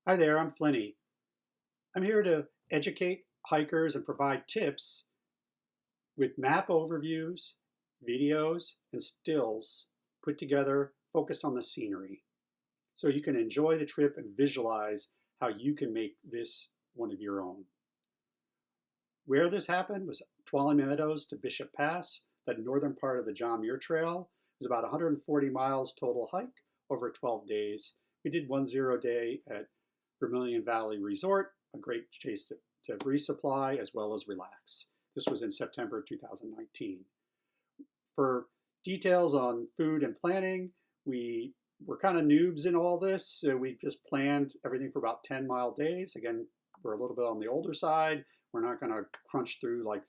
Hi there, I'm Flinny. I'm here to educate hikers and provide tips with map overviews, videos, and stills put together focused on the scenery. So you can enjoy the trip and visualize how you can make this one of your own. Where this happened was Tuoloume Meadows to Bishop Pass, the northern part of the John Muir Trail. It was about 140 miles total hike over 12 days. We did 1 day at Vermilion Valley Resort, a great place to resupply as well as relax. This was in September 2019. For details on food and planning, we were kind of noobs in all this, so we just planned everything for about 10-mile days. Again, we're a little bit on the older side. We're not going to crunch through like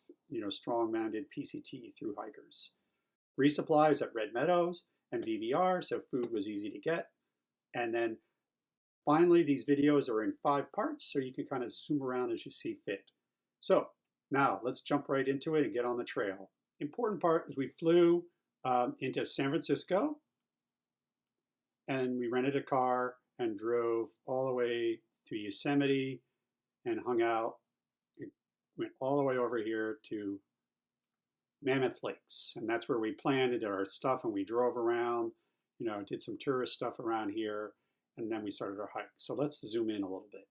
strong-minded PCT through hikers. Resupplies at Red Meadows and VVR, so food was easy to get. And then finally, these videos are in 5 parts, so you can kind of zoom around as you see fit. So now let's jump right into it and get on the trail. Important part is we flew into San Francisco, and we rented a car and drove all the way to Yosemite and hung out. We went all the way over here to Mammoth Lakes, and that's where we planned and did our stuff, and we drove around, did some tourist stuff around here, and then we started our hike. So let's zoom in a little bit.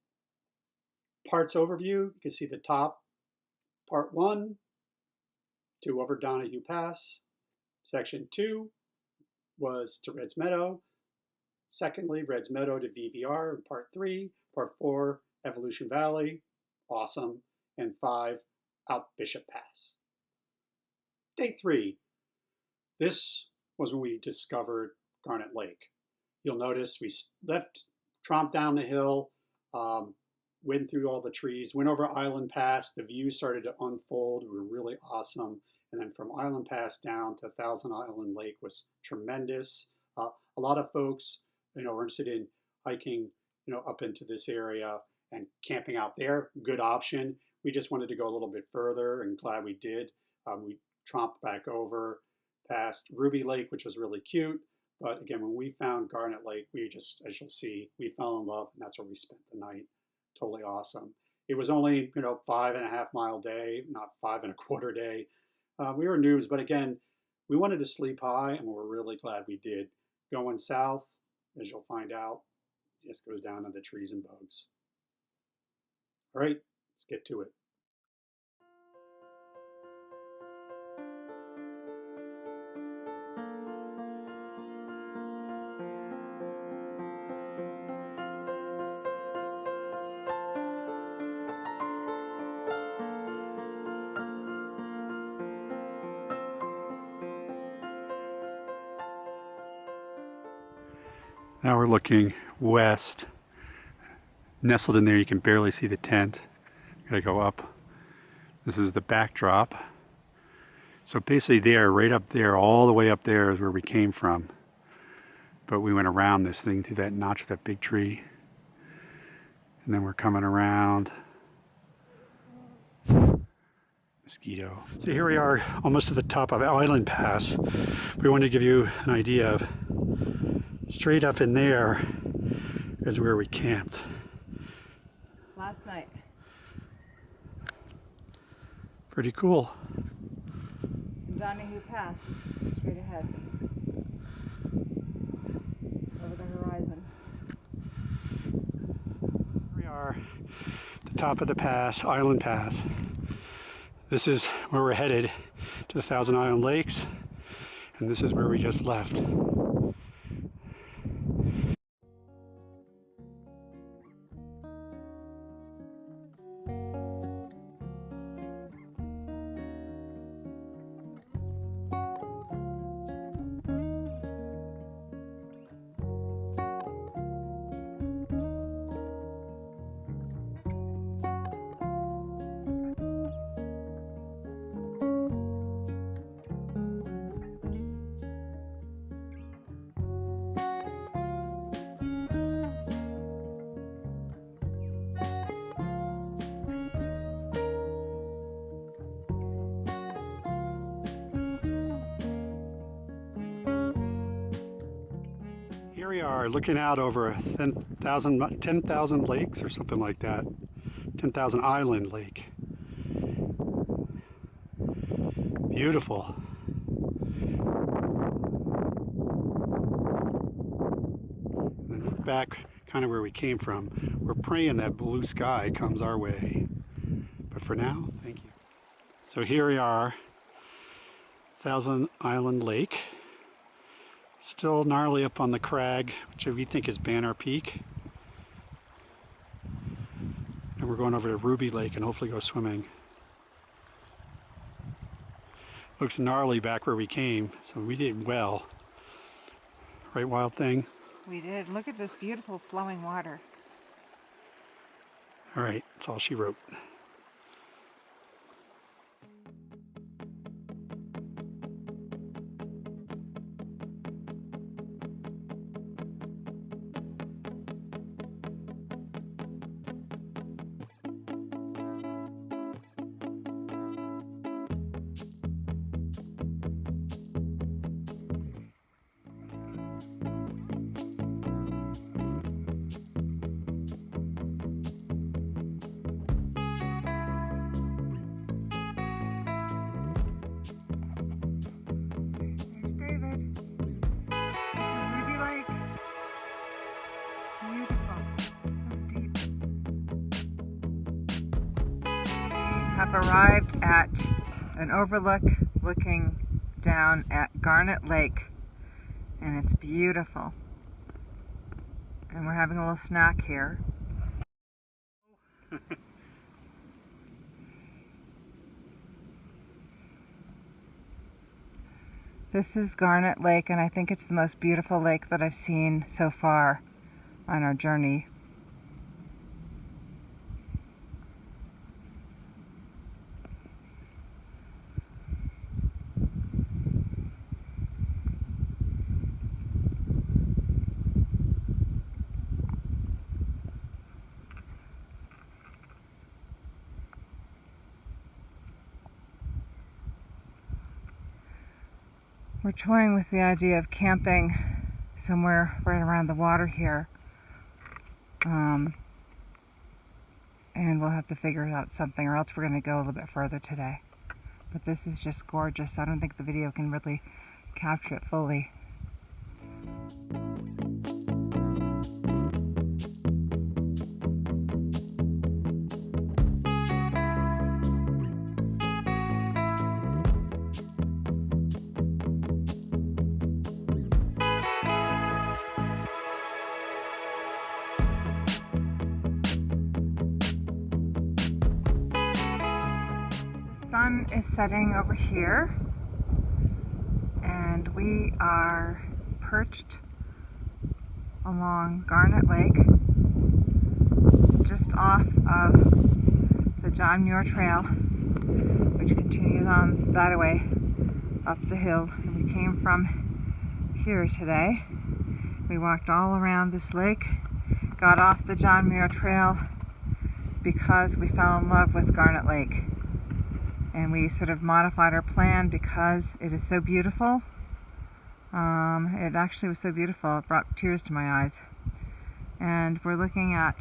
Parts overview, you can see the top, part 1, to over Donohue Pass. Section 2 was to Red's Meadow. Secondly, Red's Meadow to VVR in part 3. Part 4, Evolution Valley, awesome. And 5, out Bishop Pass. Day 3, this was when we discovered Garnet Lake. You'll notice we tromped down the hill, went through all the trees, went over Island Pass. The view started to unfold. It was really awesome. And then from Island Pass down to Thousand Island Lake was tremendous. A lot of folks, were interested in hiking, up into this area and camping out there. Good option. We just wanted to go a little bit further, and glad we did. We tromped back over past Ruby Lake, which was really cute. But again, when we found Garnet Lake, we just, as you'll see, we fell in love, and that's where we spent the night. Totally awesome. It was only, 5.5-mile day, not 5.25 day. We were noobs, but again, we wanted to sleep high, and we're really glad we did. Going south, as you'll find out, just goes down to the trees and bugs. All right, let's get to it. Now we're looking west. Nestled in there, you can barely see the tent. Gotta go up. This is the backdrop. So basically there, right up there, all the way up there is where we came from. But we went around this thing through that notch of that big tree. And then we're coming around. Mosquito. So here we are, almost to the top of Island Pass. We wanted to give you an idea of straight up in there is where we camped. Last night. Pretty cool. Donohue Pass is straight ahead. Over the horizon. Here we are, the top of the pass, Island Pass. This is where we're headed, to the Thousand Island Lakes, and this is where we just left. are looking out over 10,000 lakes or something like that. 10,000 island lake. Beautiful. And back kind of where we came from. We're praying that blue sky comes our way. But for now, thank you. So here we are, Thousand Island Lake. Still gnarly up on the crag, which we think is Banner Peak. And we're going over to Ruby Lake and hopefully go swimming. Looks gnarly back where we came, so we did well. Right, Wild Thing? We did. Look at this beautiful flowing water. All right, that's all she wrote. Have arrived at an overlook looking down at Garnet Lake, and it's beautiful. And we're having a little snack here. This is Garnet Lake, and I think it's the most beautiful lake that I've seen so far on our journey. We're toying with the idea of camping somewhere right around the water here. And we'll have to figure out something, or else we're going to go a little bit further today. But this is just gorgeous. I don't think the video can really capture it fully. Sun is setting over here, and we are perched along Garnet Lake, just off of the John Muir Trail, which continues on that way up the hill. And we came from here today. We walked all around this lake, got off the John Muir Trail because we fell in love with Garnet Lake. And we sort of modified our plan because it is so beautiful. It actually was so beautiful, it brought tears to my eyes. And we're looking at,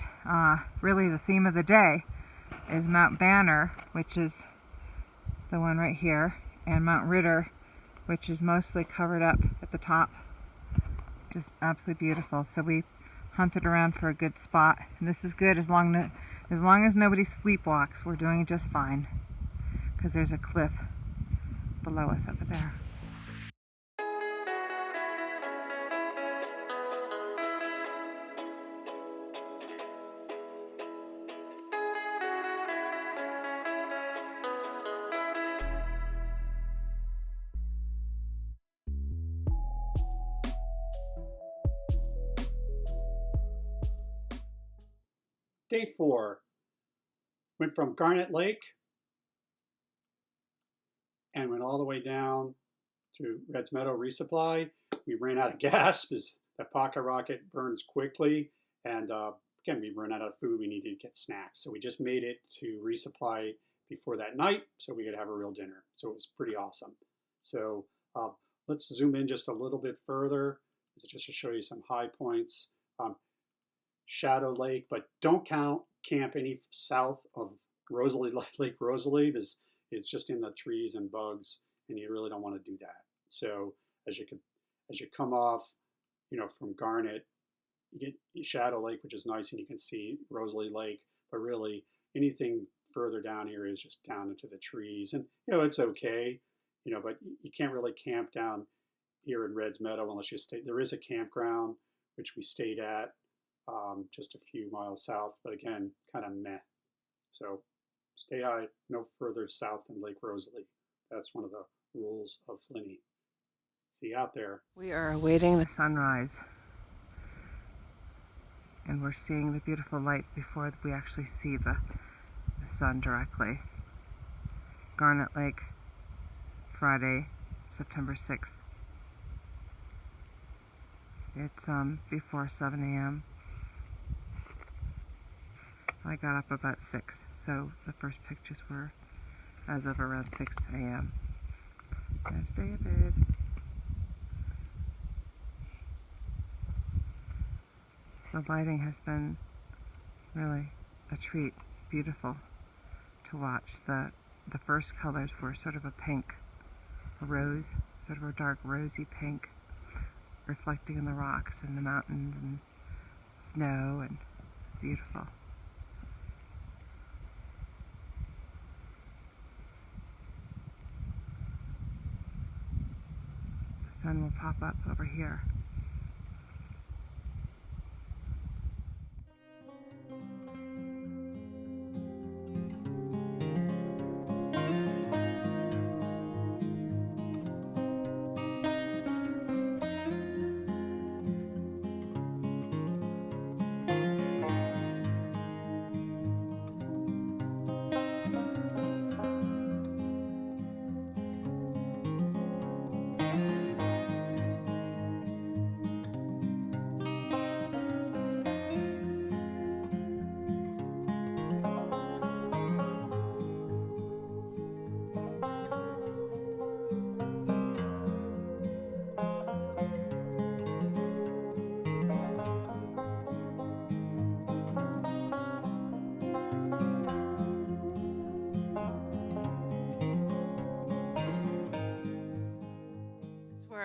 really the theme of the day is Mount Banner, which is the one right here, and Mount Ritter, which is mostly covered up at the top. Just absolutely beautiful. So we hunted around for a good spot. And this is good as long as nobody sleepwalks, we're doing just fine. Because there's a cliff below us over there. Day 4. Went from Garnet Lake and went all the way down to Red's Meadow resupply. We ran out of gas because that pocket rocket burns quickly. And again, we ran out of food. We needed to get snacks. So we just made it to resupply before that night so we could have a real dinner. So it was pretty awesome. So let's zoom in just a little bit further This is just to show you some high points. Shadow Lake, but don't camp any south of Lake Rosalie, because it's just in the trees and bugs, and you really don't want to do that. So as you come off, from Garnet, you get Shadow Lake, which is nice, and you can see Rosalie Lake, but really anything further down here is just down into the trees, and it's okay, but you can't really camp down here in Red's Meadow unless you stay. There is a campground which we stayed at, just a few miles south, but again, kind of meh. So stay high, no further south than Lake Rosalie. That's one of the rules of Flinney. See you out there. We are awaiting the sunrise, and we're seeing the beautiful light before we actually see the sun directly. Garnet Lake, Friday, September 6th. It's before 7 a.m. I got up about 6, so the first pictures were as of around 6 a.m. There's David. The lighting has been really a treat, beautiful to watch. The first colors were sort of a pink, a rose, sort of a dark rosy pink, reflecting in the rocks and the mountains and snow, and beautiful. The sun will pop up over here.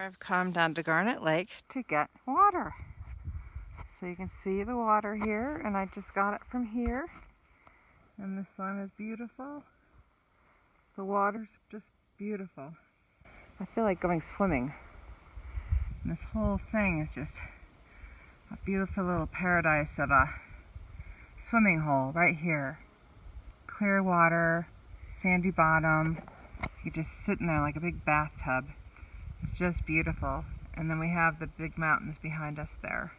I've come down to Garnet Lake to get water. So you can see the water here, and I just got it from here. And the sun is beautiful. The water's just beautiful. I feel like going swimming. And this whole thing is just a beautiful little paradise of a swimming hole right here. Clear water, sandy bottom. You're just sitting there like a big bathtub. It's just beautiful. And then we have the big mountains behind us there.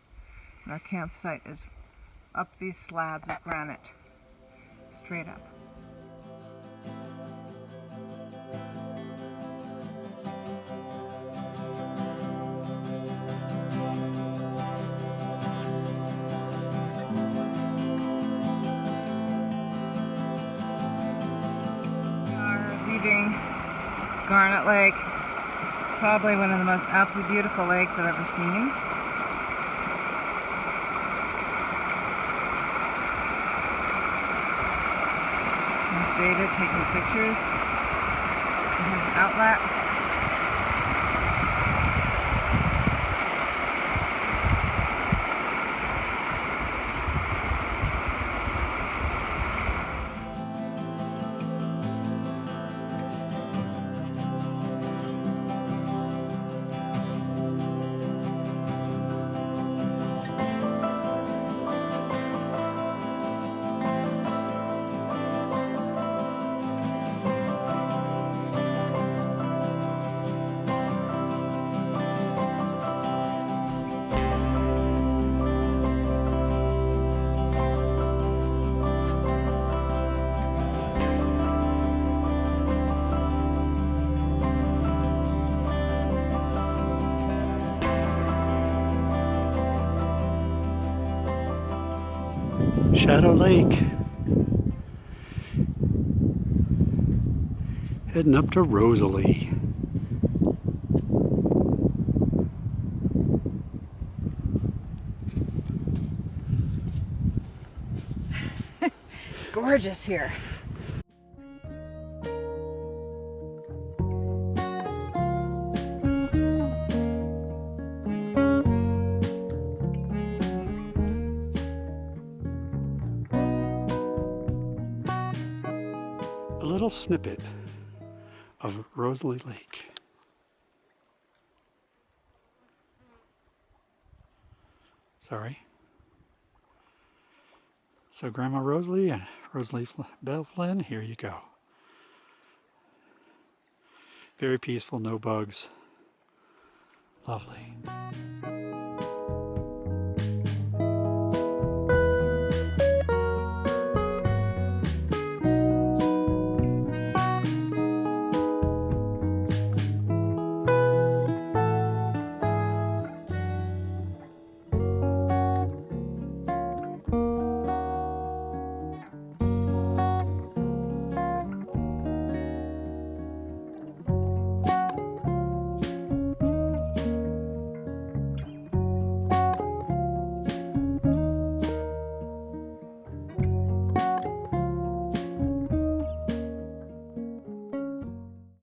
And our campsite is up these slabs of granite, straight up. We are leaving Garnet Lake. Probably one of the most absolutely beautiful lakes I've ever seen. There's David taking pictures. And here's an outlet. Shadow Lake. Heading up to Rosalie. gorgeous here. A little snippet of Rosalie Lake. Sorry. So Grandma Rosalie and Rosalie Belle Flynn, here you go. Very peaceful, no bugs. Lovely.